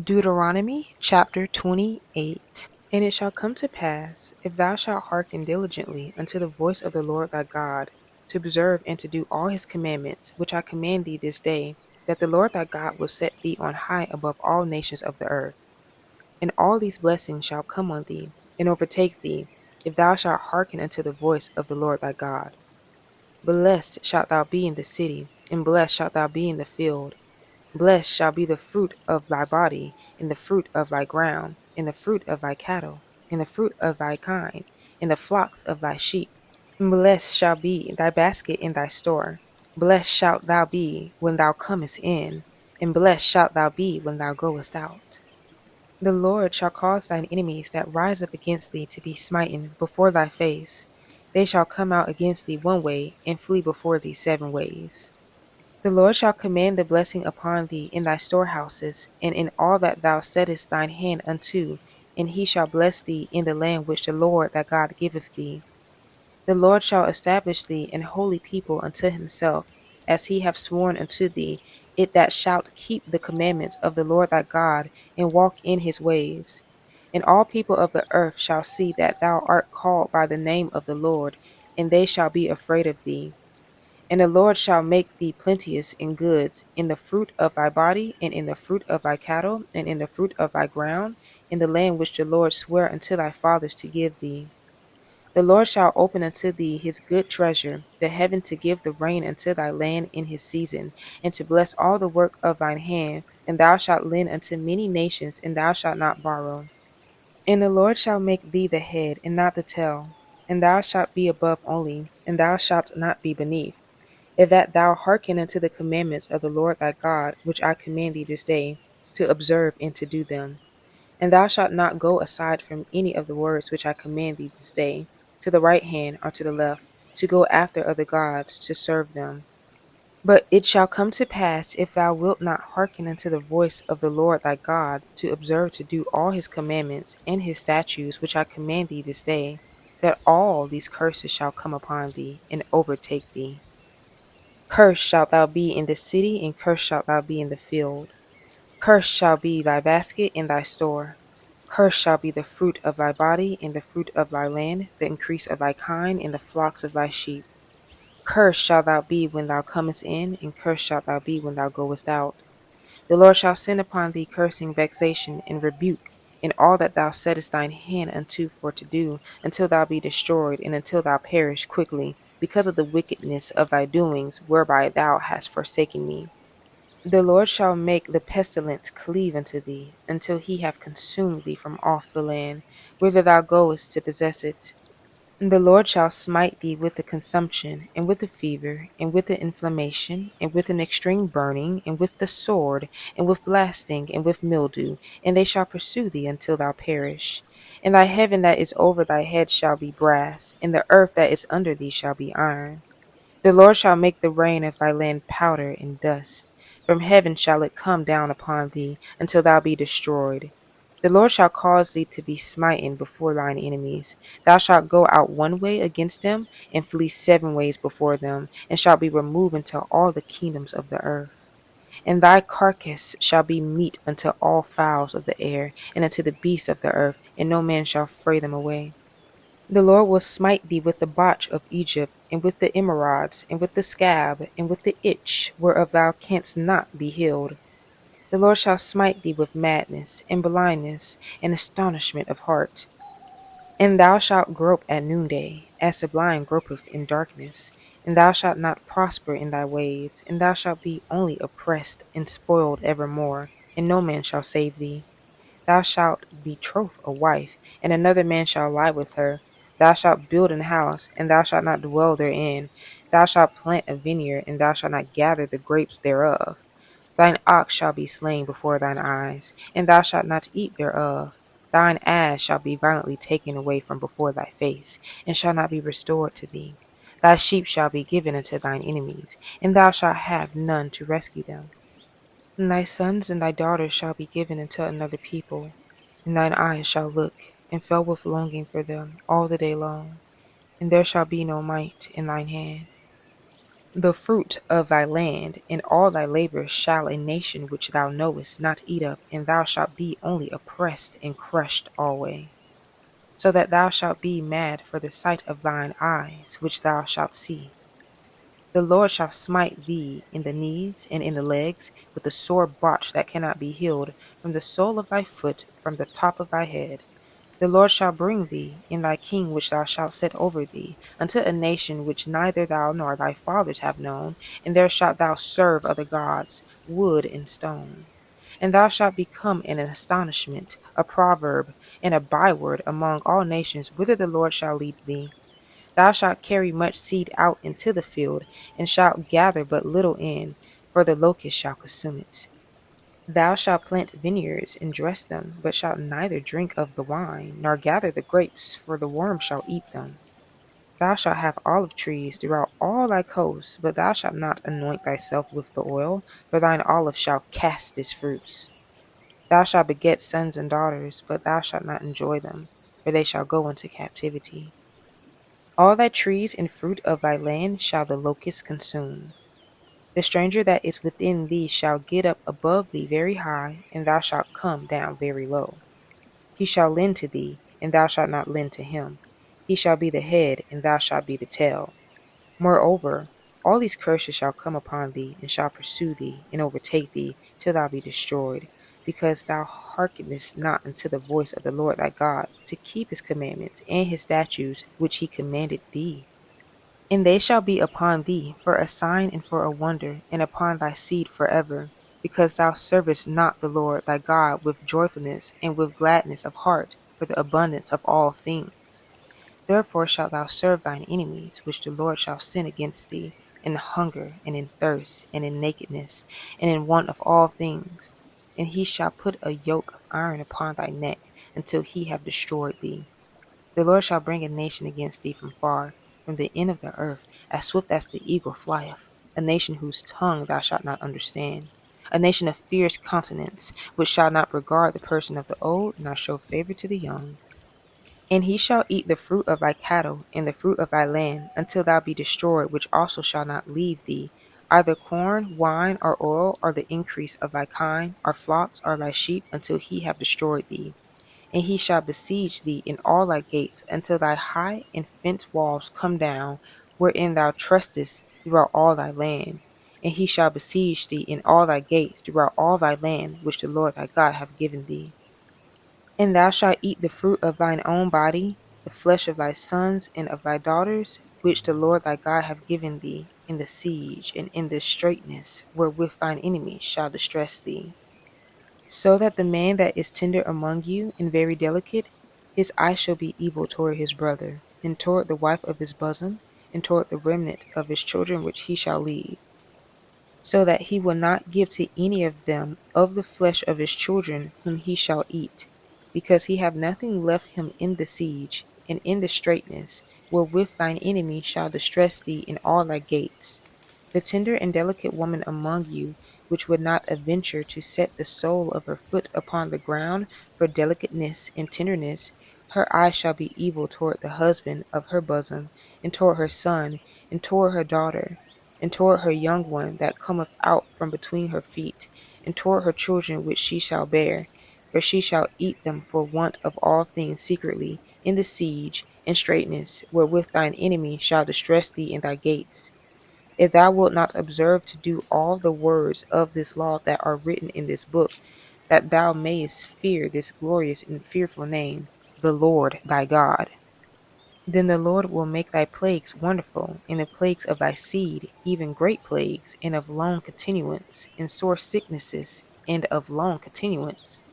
Deuteronomy chapter 28. And it shall come to pass, if thou shalt hearken diligently unto the voice of the Lord thy God, to observe and to do all his commandments, which I command thee this day, that the Lord thy God will set thee on high above all nations of the earth. And all these blessings shall come on thee, and overtake thee, if thou shalt hearken unto the voice of the Lord thy God. Blessed shalt thou be in the city, and blessed shalt thou be in the field. Blessed shall be the fruit of thy body, and the fruit of thy ground, and the fruit of thy cattle, and the fruit of thy kine, and the flocks of thy sheep. And blessed shall be thy basket in thy store. Blessed shalt thou be when thou comest in, and blessed shalt thou be when thou goest out. The Lord shall cause thine enemies that rise up against thee to be smitten before thy face. They shall come out against thee one way, and flee before thee 7 ways. The Lord shall command the blessing upon thee in thy storehouses, and in all that thou settest thine hand unto, and he shall bless thee in the land which the Lord thy God giveth thee. The Lord shall establish thee an holy people unto himself, as he hath sworn unto thee, it that shalt keep the commandments of the Lord thy God, and walk in his ways. And all people of the earth shall see that thou art called by the name of the Lord, and they shall be afraid of thee. And the Lord shall make thee plenteous in goods, in the fruit of thy body, and in the fruit of thy cattle, and in the fruit of thy ground, in the land which the Lord sware unto thy fathers to give thee. The Lord shall open unto thee his good treasure, the heaven, to give the rain unto thy land in his season, and to bless all the work of thine hand. And thou shalt lend unto many nations, and thou shalt not borrow. And the Lord shall make thee the head, and not the tail. And thou shalt be above only, and thou shalt not be beneath, if that thou hearken unto the commandments of the Lord thy God, which I command thee this day, to observe and to do them. And thou shalt not go aside from any of the words which I command thee this day, to the right hand or to the left, to go after other gods, to serve them. But it shall come to pass, if thou wilt not hearken unto the voice of the Lord thy God, to observe to do all his commandments and his statutes which I command thee this day, that all these curses shall come upon thee, and overtake thee. Cursed shalt thou be in the city, and cursed shalt thou be in the field. Cursed shall be thy basket and thy store. Cursed shall be the fruit of thy body, and the fruit of thy land, the increase of thy kine, and the flocks of thy sheep. Cursed shalt thou be when thou comest in, and cursed shalt thou be when thou goest out. The Lord shall send upon thee cursing, vexation, and rebuke, in all that thou settest thine hand unto for to do, until thou be destroyed, and until thou perish quickly, because of the wickedness of thy doings, whereby thou hast forsaken me. The Lord shall make the pestilence cleave unto thee, until he have consumed thee from off the land, whither thou goest to possess it. The Lord shall smite thee with the consumption, and with the fever, and with the inflammation, and with an extreme burning, and with the sword, and with blasting, and with mildew, and they shall pursue thee until thou perish. And thy heaven that is over thy head shall be brass, and the earth that is under thee shall be iron. The Lord shall make the rain of thy land powder and dust. From heaven shall it come down upon thee, until thou be destroyed. The Lord shall cause thee to be smitten before thine enemies. Thou shalt go out one way against them, and flee 7 ways before them, and shalt be removed into all the kingdoms of the earth. And thy carcass shall be meat unto all fowls of the air, and unto the beasts of the earth, and no man shall fray them away. The Lord will smite thee with the botch of Egypt, and with the emerods, and with the scab, and with the itch, whereof thou canst not be healed. The Lord shall smite thee with madness, and blindness, and astonishment of heart. And thou shalt grope at noonday, as the blind gropeth in darkness. And thou shalt not prosper in thy ways, and thou shalt be only oppressed and spoiled evermore, and no man shall save thee. Thou shalt betroth a wife, and another man shall lie with her. Thou shalt build an house, and thou shalt not dwell therein. Thou shalt plant a vineyard, and thou shalt not gather the grapes thereof. Thine ox shall be slain before thine eyes, and thou shalt not eat thereof. Thine ass shall be violently taken away from before thy face, and shall not be restored to thee. Thy sheep shall be given unto thine enemies, and thou shalt have none to rescue them. And thy sons and thy daughters shall be given unto another people, and thine eyes shall look, and fell with longing for them all the day long, and there shall be no might in thine hand. The fruit of thy land and all thy labor shall a nation which thou knowest not eat up, and thou shalt be only oppressed and crushed alway. So that thou shalt be mad for the sight of thine eyes, which thou shalt see. The Lord shall smite thee in the knees and in the legs with a sore botch that cannot be healed, from the sole of thy foot, from the top of thy head. The Lord shall bring thee, and thy king which thou shalt set over thee, unto a nation which neither thou nor thy fathers have known, and there shalt thou serve other gods, wood and stone. And thou shalt become an astonishment, a proverb, and a byword among all nations, whither the Lord shall lead thee. Thou shalt carry much seed out into the field, and shalt gather but little in, for the locust shall consume it. Thou shalt plant vineyards and dress them, but shalt neither drink of the wine, nor gather the grapes, for the worm shall eat them. Thou shalt have olive trees throughout all thy coasts, but thou shalt not anoint thyself with the oil, for thine olive shall cast its fruits. Thou shalt beget sons and daughters, but thou shalt not enjoy them, for they shall go into captivity. All thy trees and fruit of thy land shall the locust consume. The stranger that is within thee shall get up above thee very high, and thou shalt come down very low. He shall lend to thee, and thou shalt not lend to him. He shall be the head, and thou shalt be the tail. Moreover, all these curses shall come upon thee, and shall pursue thee, and overtake thee, till thou be destroyed, because thou hearkenest not unto the voice of the Lord thy God, to keep his commandments and his statutes which he commanded thee. And they shall be upon thee for a sign and for a wonder, and upon thy seed forever, because thou servest not the Lord thy God with joyfulness and with gladness of heart, for the abundance of all things. Therefore shalt thou serve thine enemies, which the Lord shall send against thee, in hunger, and in thirst, and in nakedness, and in want of all things. And he shall put a yoke of iron upon thy neck, until he have destroyed thee. The Lord shall bring a nation against thee from far, from the end of the earth, as swift as the eagle flieth, a nation whose tongue thou shalt not understand, a nation of fierce countenance, which shall not regard the person of the old, nor show favor to the young. And he shall eat the fruit of thy cattle, and the fruit of thy land, until thou be destroyed, which also shall not leave thee, either corn, wine, or oil, or the increase of thy kind, or flocks, or thy sheep, until he have destroyed thee. And he shall besiege thee in all thy gates, until thy high and fenced walls come down, wherein thou trustest throughout all thy land. And he shall besiege thee in all thy gates throughout all thy land, which the Lord thy God hath given thee. And thou shalt eat the fruit of thine own body, the flesh of thy sons and of thy daughters, which the Lord thy God hath given thee, in the siege and in the straitness wherewith thine enemies shall distress thee. So that the man that is tender among you and very delicate, his eye shall be evil toward his brother, and toward the wife of his bosom, and toward the remnant of his children which he shall leave, so that he will not give to any of them of the flesh of his children whom he shall eat, because he have nothing left him in the siege, and in the straitness, wherewith thine enemy shall distress thee in all thy gates. The tender and delicate woman among you, which would not adventure to set the sole of her foot upon the ground for delicateness and tenderness, her eye shall be evil toward the husband of her bosom, and toward her son, and toward her daughter, and toward her young one that cometh out from between her feet, and toward her children which she shall bear, for she shall eat them for want of all things secretly, in the siege and straitness, wherewith thine enemy shall distress thee in thy gates. If thou wilt not observe to do all the words of this law that are written in this book, that thou mayest fear this glorious and fearful name, the Lord thy God, then the Lord will make thy plagues wonderful, and the plagues of thy seed, even great plagues, and of long continuance, and sore sicknesses, and of long continuance.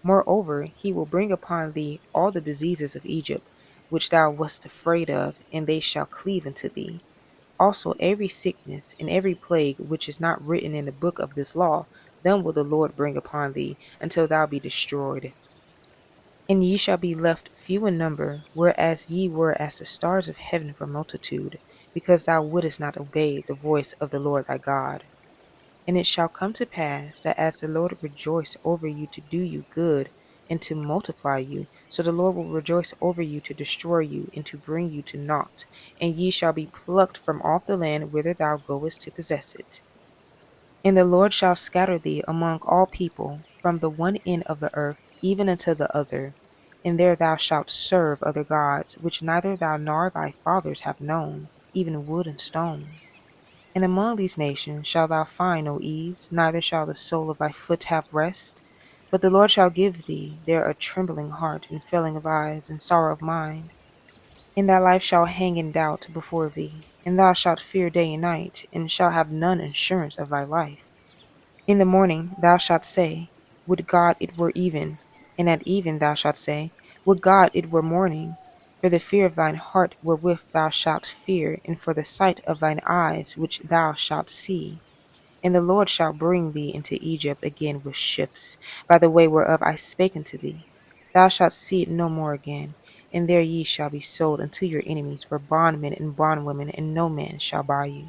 Moreover, he will bring upon thee all the diseases of Egypt, which thou wast afraid of, and they shall cleave unto thee. Also every sickness and every plague which is not written in the book of this law, them will the Lord bring upon thee, until thou be destroyed. And ye shall be left few in number, whereas ye were as the stars of heaven for multitude, because thou wouldest not obey the voice of the Lord thy God. And it shall come to pass that as the Lord rejoice over you to do you good, and to multiply you. So the Lord will rejoice over you to destroy you and to bring you to naught, and ye shall be plucked from off the land whither thou goest to possess it. And the Lord shall scatter thee among all people, from the one end of the earth even unto the other. And there thou shalt serve other gods, which neither thou nor thy fathers have known, even wood and stone. And among these nations shalt thou find no ease, neither shall the sole of thy foot have rest. But the Lord shall give thee there a trembling heart, and failing of eyes, and sorrow of mind. And thy life shall hang in doubt before thee, and thou shalt fear day and night, and shalt have none assurance of thy life. In the morning thou shalt say, Would God it were even! And at even thou shalt say, Would God it were morning! For the fear of thine heart wherewith thou shalt fear, and for the sight of thine eyes which thou shalt see. And the Lord shall bring thee into Egypt again with ships, by the way whereof I spake unto thee. Thou shalt see it no more again, and there ye shall be sold unto your enemies for bondmen and bondwomen, and no man shall buy you.